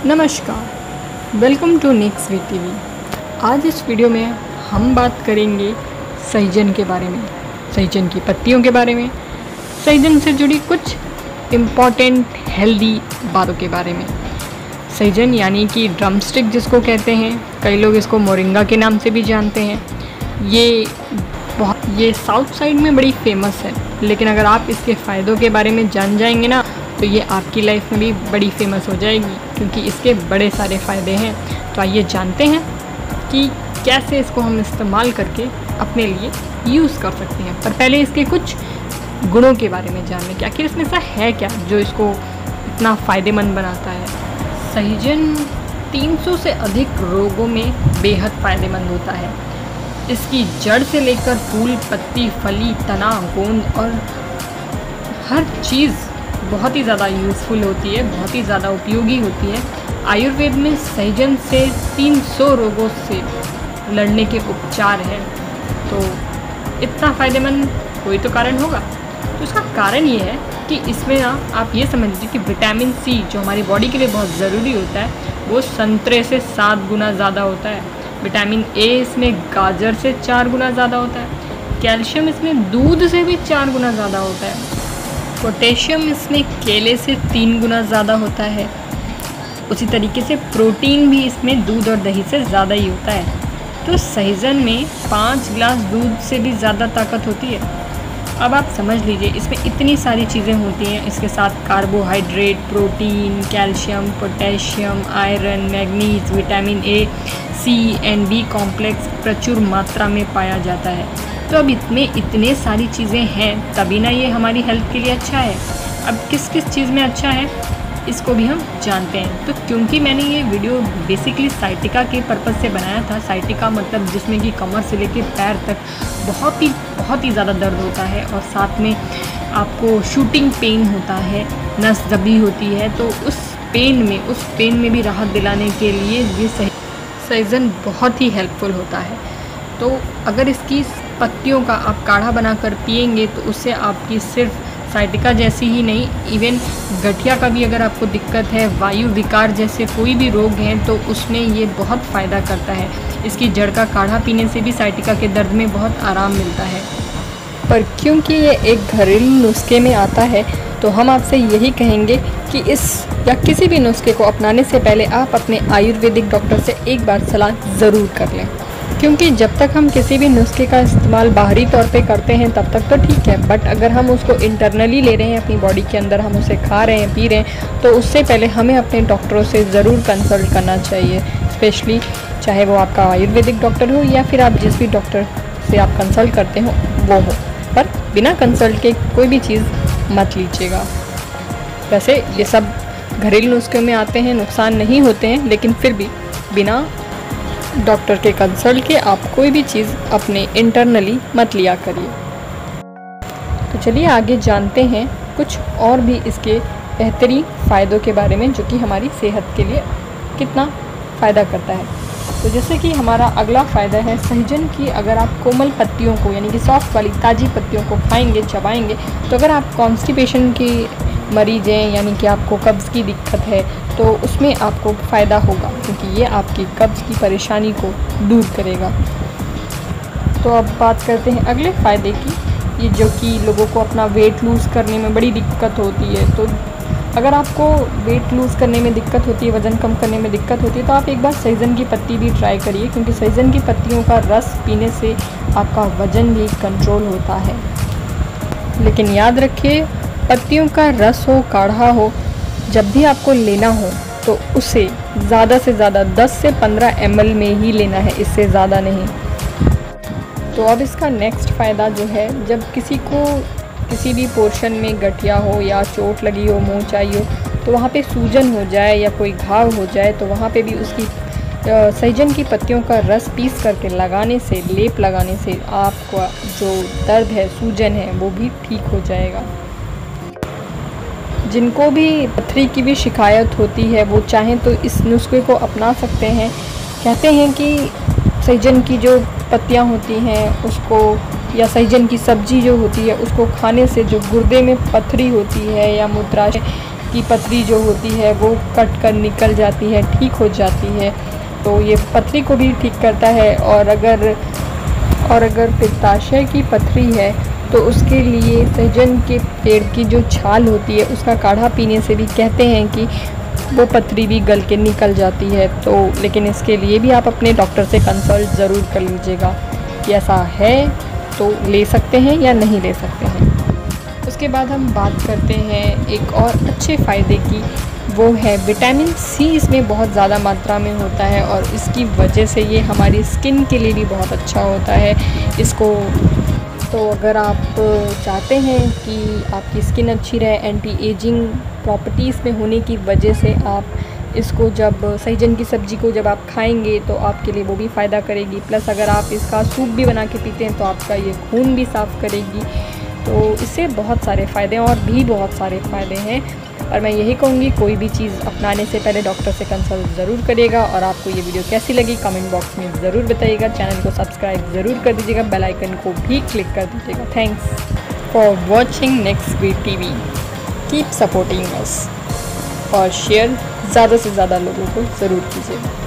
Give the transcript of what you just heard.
नमस्कार, welcome to next week TV. आज इस वीडियो में हम बात करेंगे सहजन के बारे में, सहजन की पत्तियों के बारे में, सहजन से जुड़ी कुछ इम्पॉर्टेंट हेल्दी बातों के बारे में। सहजन यानी कि ड्रमस्टिक जिसको कहते हैं, कई लोग इसको मोरिंगा के नाम से भी जानते हैं। ये साउथ साइड में बड़ी फेमस है, लेकिन अगर आप इसके फ़ायदों के बारे में जान जाएंगे ना तो ये आपकी लाइफ में भी बड़ी फेमस हो जाएगी, क्योंकि इसके बड़े सारे फ़ायदे हैं। तो आइए जानते हैं कि कैसे इसको हम इस्तेमाल करके अपने लिए यूज़ कर सकते हैं। पर पहले इसके कुछ गुणों के बारे में जान लें कि आखिर इसमें ऐसा है क्या जो इसको इतना फ़ायदेमंद बनाता है। सहजन 300 से अधिक रोगों में बेहद फ़ायदेमंद होता है। इसकी जड़ से लेकर फूल, पत्ती, फली, तना, गोंद और हर चीज़ बहुत ही ज़्यादा यूज़फुल होती है, बहुत ही ज़्यादा उपयोगी होती है। आयुर्वेद में सहजन से 300 रोगों से लड़ने के उपचार हैं। तो इतना फ़ायदेमंद कोई तो कारण होगा। तो इसका कारण ये है कि इसमें ना आप ये समझ लीजिए कि विटामिन सी जो हमारी बॉडी के लिए बहुत ज़रूरी होता है, वो संतरे से 7 गुना ज़्यादा होता है। विटामिन ए इसमें गाजर से 4 गुना ज़्यादा होता है। कैल्शियम इसमें दूध से भी 4 गुना ज़्यादा होता है। पोटेशियम इसमें केले से 3 गुना ज़्यादा होता है। उसी तरीके से प्रोटीन भी इसमें दूध और दही से ज़्यादा ही होता है। तो सहजन में 5 गिलास दूध से भी ज़्यादा ताकत होती है। अब आप समझ लीजिए, इसमें इतनी सारी चीज़ें होती हैं। इसके साथ carbohydrate, protein, calcium, potassium, iron, manganese, vitamin A, C and B complex प्रचुर मात्रा में पाया जाता है। तो अब इसमें इतने सारी चीज़ें हैं, तभी ना ये हमारी हेल्थ के लिए अच्छा है। अब किस किस चीज़ में अच्छा है इसको भी हम जानते हैं। तो क्योंकि मैंने ये वीडियो बेसिकली साइटिका के पर्पज़ से बनाया था। साइटिका मतलब जिसमें कि कमर से लेकर पैर तक बहुत ही ज़्यादा दर्द होता है और साथ में आपको शूटिंग पेन होता है, नस दबी होती है। तो उस पेन में भी राहत दिलाने के लिए ये सहजन बहुत ही हेल्पफुल होता है। तो अगर इसकी पत्तियों का आप काढ़ा बनाकर पिएंगे तो उससे आपकी सिर्फ साइटिका जैसी ही नहीं, इवन गठिया का भी अगर आपको दिक्कत है, वायु विकार जैसे कोई भी रोग हैं, तो उसमें ये बहुत फ़ायदा करता है। इसकी जड़ का काढ़ा पीने से भी साइटिका के दर्द में बहुत आराम मिलता है। पर क्योंकि ये एक घरेलू नुस्खे में आता है, तो हम आपसे यही कहेंगे कि इस या किसी भी नुस्खे को अपनाने से पहले आप अपने आयुर्वेदिक डॉक्टर से एक बार सलाह ज़रूर कर लें। क्योंकि जब तक हम किसी भी नुस्खे का इस्तेमाल बाहरी तौर पे करते हैं तब तक तो ठीक है, बट अगर हम उसको इंटरनली ले रहे हैं अपनी बॉडी के अंदर, हम उसे खा रहे हैं, पी रहे हैं, तो उससे पहले हमें अपने डॉक्टरों से ज़रूर कंसल्ट करना चाहिए। स्पेशली चाहे वो आपका आयुर्वेदिक डॉक्टर हो या फिर आप जिस भी डॉक्टर से आप कंसल्ट करते हो वो हो, पर बिना कंसल्ट के कोई भी चीज़ मत लीजिएगा। वैसे ये सब घरेलू नुस्खे में आते हैं, नुकसान नहीं होते हैं, लेकिन फिर भी बिना डॉक्टर के कंसल्ट के आप कोई भी चीज़ अपने इंटरनली मत लिया करिए। तो चलिए आगे जानते हैं कुछ और भी इसके बेहतरीन फ़ायदों के बारे में, जो कि हमारी सेहत के लिए कितना फ़ायदा करता है। तो जैसे कि हमारा अगला फ़ायदा है सहजन की। अगर आप कोमल पत्तियों को यानी कि सॉफ्ट वाली ताज़ी पत्तियों को खाएंगे, चबाएंगे, तो अगर आप कॉन्स्टिपेशन की मरीज़ हैं यानी कि आपको कब्ज़ की दिक्कत है, तो उसमें आपको फ़ायदा होगा, क्योंकि ये आपकी कब्ज़ की परेशानी को दूर करेगा। तो अब बात करते हैं अगले फ़ायदे की। ये जो कि लोगों को अपना वेट लूज़ करने में बड़ी दिक्कत होती है। तो अगर आपको वेट लूज़ करने में दिक्कत होती है, वज़न कम करने में दिक्कत होती है, तो आप एक बार सहजन की पत्ती भी ट्राई करिए, क्योंकि सहजन की पत्तियों का रस पीने से आपका वज़न भी कंट्रोल होता है। लेकिन याद रखिए, पत्तियों का रस हो, काढ़ा हो, जब भी आपको लेना हो तो उसे ज़्यादा से ज़्यादा 10 से 15 ml में ही लेना है, इससे ज़्यादा नहीं। तो अब इसका नेक्स्ट फ़ायदा जो है, जब किसी को किसी भी पोर्शन में गठिया हो या चोट लगी हो, मोच आई हो, तो वहाँ पे सूजन हो जाए या कोई घाव हो जाए, तो वहाँ पे भी उसकी सहजन की पत्तियों का रस पीस करके लगाने से, लेप लगाने से आपका जो दर्द है, सूजन है, वो भी ठीक हो जाएगा। जिनको भी पथरी की भी शिकायत होती है, वो चाहें तो इस नुस्खे को अपना सकते हैं। कहते हैं कि सहजन की जो पत्तियां होती हैं उसको, या सहजन की सब्ज़ी जो होती है उसको खाने से जो गुर्दे में पथरी होती है या मूत्राशय की पथरी जो होती है वो कट कर निकल जाती है, ठीक हो जाती है। तो ये पथरी को भी ठीक करता है। और अगर पित्ताशय की पथरी है तो उसके लिए सहजन के पेड़ की जो छाल होती है उसका काढ़ा पीने से भी कहते हैं कि वो पथरी भी गल के निकल जाती है। तो लेकिन इसके लिए भी आप अपने डॉक्टर से कंसल्ट ज़रूर कर लीजिएगा कि ऐसा है तो ले सकते हैं या नहीं ले सकते हैं। उसके बाद हम बात करते हैं एक और अच्छे फ़ायदे की, वो है विटामिन सी इसमें बहुत ज़्यादा मात्रा में होता है और इसकी वजह से ये हमारी स्किन के लिए भी बहुत अच्छा होता है। इसको तो अगर आप चाहते हैं कि आपकी स्किन अच्छी रहे, एंटी एजिंग प्रॉपर्टीज़ में होने की वजह से आप इसको जब सहजन की सब्ज़ी को जब आप खाएंगे तो आपके लिए वो भी फ़ायदा करेगी। प्लस अगर आप इसका सूप भी बना के पीते हैं तो आपका ये खून भी साफ़ करेगी। तो इससे बहुत सारे फ़ायदे हैं और भी बहुत सारे फ़ायदे हैं। और मैं यही कहूँगी कोई भी चीज़ अपनाने से पहले डॉक्टर से कंसल्ट ज़रूर करिएगा। और आपको ये वीडियो कैसी लगी कमेंट बॉक्स में ज़रूर बताइएगा। चैनल को सब्सक्राइब ज़रूर कर दीजिएगा, बेल आइकन को भी क्लिक कर दीजिएगा। Thanks for watching next we TV. Keep supporting us और शेयर ज़्यादा से ज़्यादा लोगों को ज़रूर कीजिएगा।